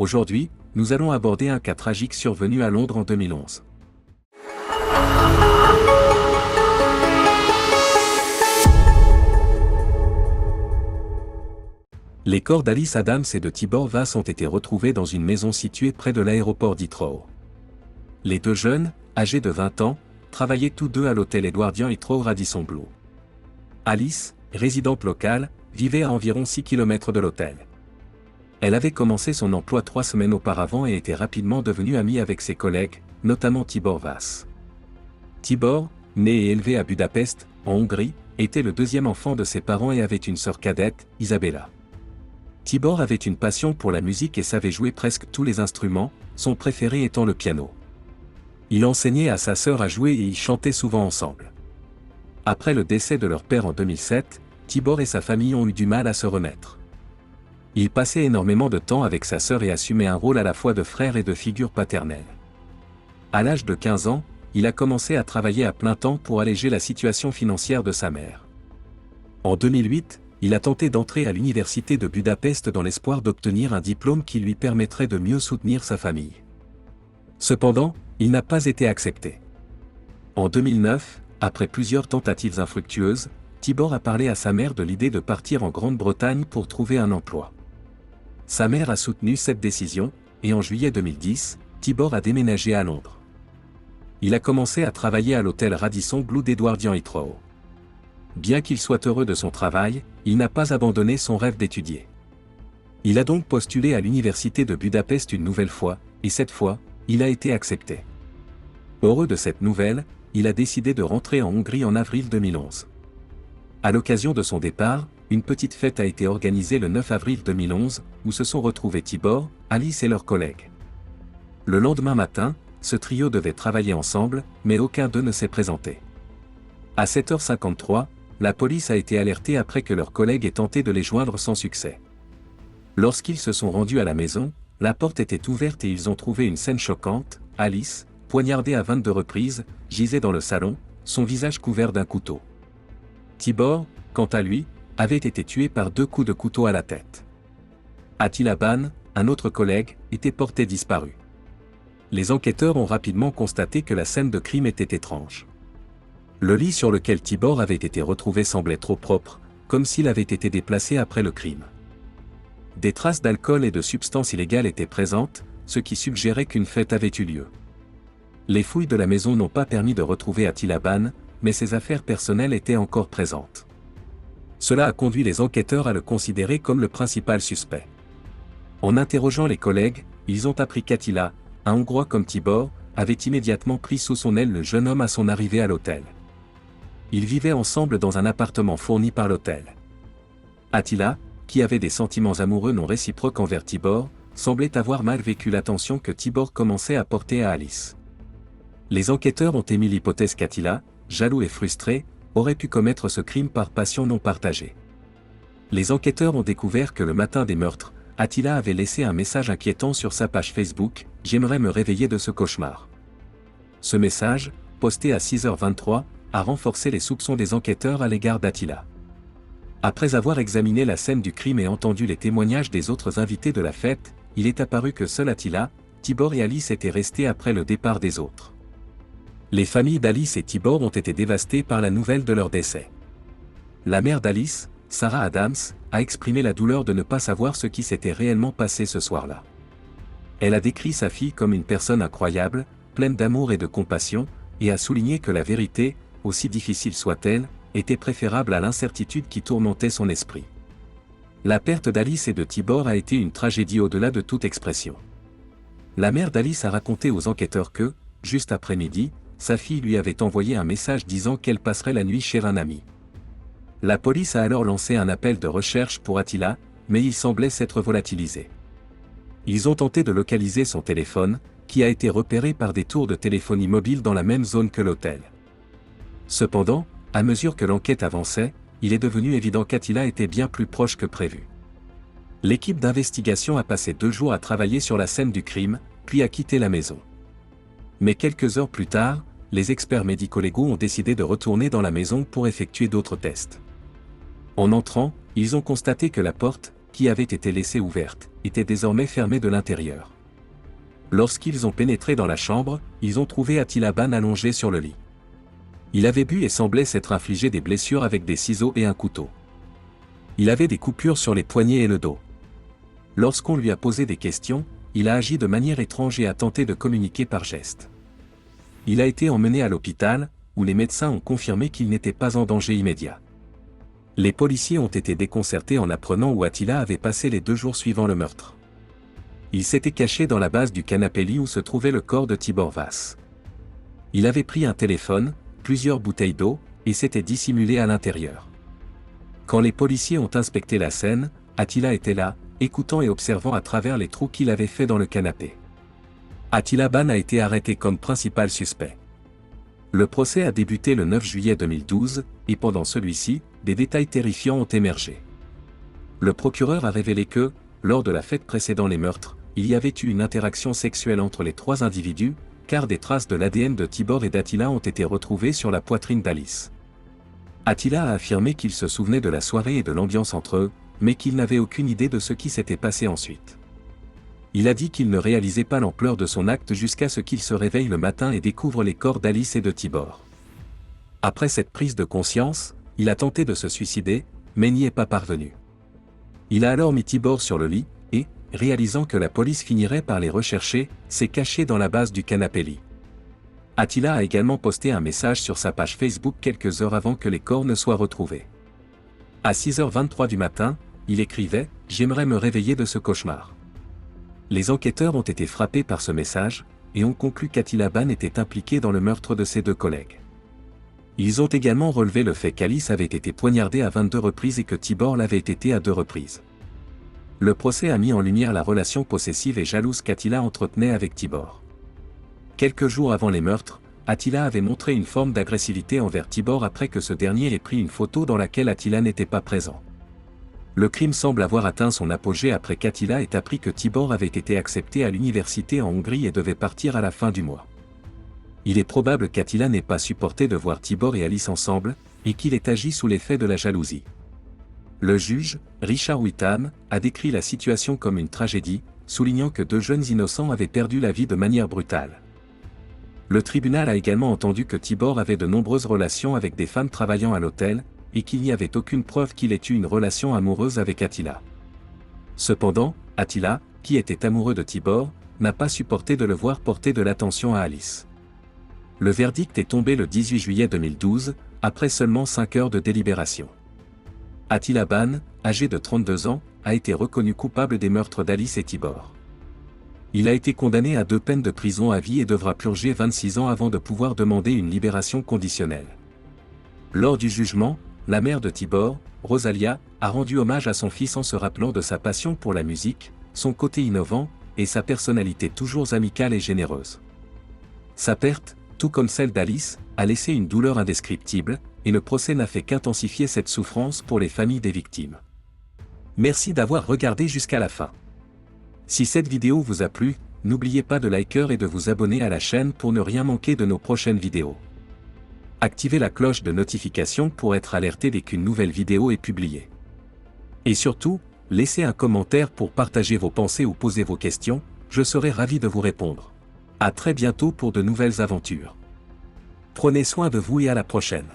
Aujourd'hui, nous allons aborder un cas tragique survenu à Londres en 2011. Les corps d'Alice Adams et de Tibor Vass ont été retrouvés dans une maison située près de l'aéroport d'Heathrow. Les deux jeunes, âgés de 20 ans, travaillaient tous deux à l'hôtel Edwardian Heathrow Radisson Blu. Alice, résidente locale, vivait à environ 6 km de l'hôtel. Elle avait commencé son emploi 3 semaines auparavant et était rapidement devenue amie avec ses collègues, notamment Tibor Vass. Tibor, né et élevé à Budapest, en Hongrie, était le deuxième enfant de ses parents et avait une sœur cadette, Isabella. Tibor avait une passion pour la musique et savait jouer presque tous les instruments, son préféré étant le piano. Il enseignait à sa sœur à jouer et ils chantaient souvent ensemble. Après le décès de leur père en 2007, Tibor et sa famille ont eu du mal à se remettre. Il passait énormément de temps avec sa sœur et assumait un rôle à la fois de frère et de figure paternelle. À l'âge de 15 ans, il a commencé à travailler à plein temps pour alléger la situation financière de sa mère. En 2008, il a tenté d'entrer à l'université de Budapest dans l'espoir d'obtenir un diplôme qui lui permettrait de mieux soutenir sa famille. Cependant, il n'a pas été accepté. En 2009, après plusieurs tentatives infructueuses, Tibor a parlé à sa mère de l'idée de partir en Grande-Bretagne pour trouver un emploi. Sa mère a soutenu cette décision, et en juillet 2010, Tibor a déménagé à Londres. Il a commencé à travailler à l'hôtel Radisson Blu d'Edwardian Heathrow. Bien qu'il soit heureux de son travail, il n'a pas abandonné son rêve d'étudier. Il a donc postulé à l'université de Budapest une nouvelle fois, et cette fois, il a été accepté. Heureux de cette nouvelle, il a décidé de rentrer en Hongrie en avril 2011. À l'occasion de son départ, une petite fête a été organisée le 9 avril 2011, où se sont retrouvés Tibor, Alice et leurs collègues. Le lendemain matin, ce trio devait travailler ensemble, mais aucun d'eux ne s'est présenté. À 7h53, la police a été alertée après que leurs collègues aient tenté de les joindre sans succès. Lorsqu'ils se sont rendus à la maison, la porte était ouverte et ils ont trouvé une scène choquante. Alice, poignardée à 22 reprises, gisait dans le salon, son visage couvert d'un couteau. Tibor, quant à lui, avait été tué par 2 coups de couteau à la tête. Attila Ban, un autre collègue, était porté disparu. Les enquêteurs ont rapidement constaté que la scène de crime était étrange. Le lit sur lequel Tibor avait été retrouvé semblait trop propre, comme s'il avait été déplacé après le crime. Des traces d'alcool et de substances illégales étaient présentes, ce qui suggérait qu'une fête avait eu lieu. Les fouilles de la maison n'ont pas permis de retrouver Attila Ban, mais ses affaires personnelles étaient encore présentes. Cela a conduit les enquêteurs à le considérer comme le principal suspect. En interrogeant les collègues, ils ont appris qu'Attila, un Hongrois comme Tibor, avait immédiatement pris sous son aile le jeune homme à son arrivée à l'hôtel. Ils vivaient ensemble dans un appartement fourni par l'hôtel. Attila, qui avait des sentiments amoureux non réciproques envers Tibor, semblait avoir mal vécu l'attention que Tibor commençait à porter à Alice. Les enquêteurs ont émis l'hypothèse qu'Attila, jaloux et frustré, aurait pu commettre ce crime par passion non partagée. Les enquêteurs ont découvert que le matin des meurtres, Attila avait laissé un message inquiétant sur sa page Facebook « J'aimerais me réveiller de ce cauchemar ». Ce message, posté à 6h23, a renforcé les soupçons des enquêteurs à l'égard d'Attila. Après avoir examiné la scène du crime et entendu les témoignages des autres invités de la fête, il est apparu que seul Attila, Tibor et Alice étaient restés après le départ des autres. Les familles d'Alice et Tibor ont été dévastées par la nouvelle de leur décès. La mère d'Alice, Sarah Adams, a exprimé la douleur de ne pas savoir ce qui s'était réellement passé ce soir-là. Elle a décrit sa fille comme une personne incroyable, pleine d'amour et de compassion, et a souligné que la vérité, aussi difficile soit-elle, était préférable à l'incertitude qui tourmentait son esprit. La perte d'Alice et de Tibor a été une tragédie au-delà de toute expression. La mère d'Alice a raconté aux enquêteurs que, juste après midi, sa fille lui avait envoyé un message disant qu'elle passerait la nuit chez un ami. La police a alors lancé un appel de recherche pour Attila, mais il semblait s'être volatilisé. Ils ont tenté de localiser son téléphone, qui a été repéré par des tours de téléphonie mobile dans la même zone que l'hôtel. Cependant, à mesure que l'enquête avançait, il est devenu évident qu'Attila était bien plus proche que prévu. L'équipe d'investigation a passé 2 jours à travailler sur la scène du crime, puis a quitté la maison. Mais quelques heures plus tard, les experts médico-légaux ont décidé de retourner dans la maison pour effectuer d'autres tests. En entrant, ils ont constaté que la porte, qui avait été laissée ouverte, était désormais fermée de l'intérieur. Lorsqu'ils ont pénétré dans la chambre, ils ont trouvé Attila Ban allongé sur le lit. Il avait bu et semblait s'être infligé des blessures avec des ciseaux et un couteau. Il avait des coupures sur les poignets et le dos. Lorsqu'on lui a posé des questions, il a agi de manière étrange et a tenté de communiquer par gestes. Il a été emmené à l'hôpital, où les médecins ont confirmé qu'il n'était pas en danger immédiat. Les policiers ont été déconcertés en apprenant où Attila avait passé les 2 jours suivant le meurtre. Il s'était caché dans la base du canapé-lit où se trouvait le corps de Tibor Vass. Il avait pris un téléphone, plusieurs bouteilles d'eau, et s'était dissimulé à l'intérieur. Quand les policiers ont inspecté la scène, Attila était là, écoutant et observant à travers les trous qu'il avait fait dans le canapé. Attila Ban a été arrêté comme principal suspect. Le procès a débuté le 9 juillet 2012, et pendant celui-ci, des détails terrifiants ont émergé. Le procureur a révélé que, lors de la fête précédant les meurtres, il y avait eu une interaction sexuelle entre les 3 individus, car des traces de l'ADN de Tibor et d'Attila ont été retrouvées sur la poitrine d'Alice. Attila a affirmé qu'il se souvenait de la soirée et de l'ambiance entre eux, mais qu'il n'avait aucune idée de ce qui s'était passé ensuite. Il a dit qu'il ne réalisait pas l'ampleur de son acte jusqu'à ce qu'il se réveille le matin et découvre les corps d'Alice et de Tibor. Après cette prise de conscience, il a tenté de se suicider, mais n'y est pas parvenu. Il a alors mis Tibor sur le lit, et, réalisant que la police finirait par les rechercher, s'est caché dans la base du canapé-lit. Attila a également posté un message sur sa page Facebook quelques heures avant que les corps ne soient retrouvés. À 6h23 du matin, il écrivait « J'aimerais me réveiller de ce cauchemar ». Les enquêteurs ont été frappés par ce message, et ont conclu qu'Attila Ban était impliqué dans le meurtre de ses 2 collègues. Ils ont également relevé le fait qu'Alice avait été poignardée à 22 reprises et que Tibor l'avait été à 2 reprises. Le procès a mis en lumière la relation possessive et jalouse qu'Attila entretenait avec Tibor. Quelques jours avant les meurtres, Attila avait montré une forme d'agressivité envers Tibor après que ce dernier ait pris une photo dans laquelle Attila n'était pas présent. Le crime semble avoir atteint son apogée après qu'Attila ait appris que Tibor avait été accepté à l'université en Hongrie et devait partir à la fin du mois. Il est probable qu'Attila n'ait pas supporté de voir Tibor et Alice ensemble, et qu'il ait agi sous l'effet de la jalousie. Le juge, Richard Whitham, a décrit la situation comme une tragédie, soulignant que 2 jeunes innocents avaient perdu la vie de manière brutale. Le tribunal a également entendu que Tibor avait de nombreuses relations avec des femmes travaillant à l'hôtel, et qu'il n'y avait aucune preuve qu'il ait eu une relation amoureuse avec Attila. Cependant, Attila, qui était amoureux de Tibor, n'a pas supporté de le voir porter de l'attention à Alice. Le verdict est tombé le 18 juillet 2012, après seulement 5 heures de délibération. Attila Ban, âgé de 32 ans, a été reconnu coupable des meurtres d'Alice et Tibor. Il a été condamné à 2 peines de prison à vie et devra purger 26 ans avant de pouvoir demander une libération conditionnelle. Lors du jugement, la mère de Tibor, Rosalia, a rendu hommage à son fils en se rappelant de sa passion pour la musique, son côté innovant, et sa personnalité toujours amicale et généreuse. Sa perte, tout comme celle d'Alice, a laissé une douleur indescriptible, et le procès n'a fait qu'intensifier cette souffrance pour les familles des victimes. Merci d'avoir regardé jusqu'à la fin. Si cette vidéo vous a plu, n'oubliez pas de liker et de vous abonner à la chaîne pour ne rien manquer de nos prochaines vidéos. Activez la cloche de notification pour être alerté dès qu'une nouvelle vidéo est publiée. Et surtout, laissez un commentaire pour partager vos pensées ou poser vos questions, je serai ravi de vous répondre. À très bientôt pour de nouvelles aventures. Prenez soin de vous et à la prochaine.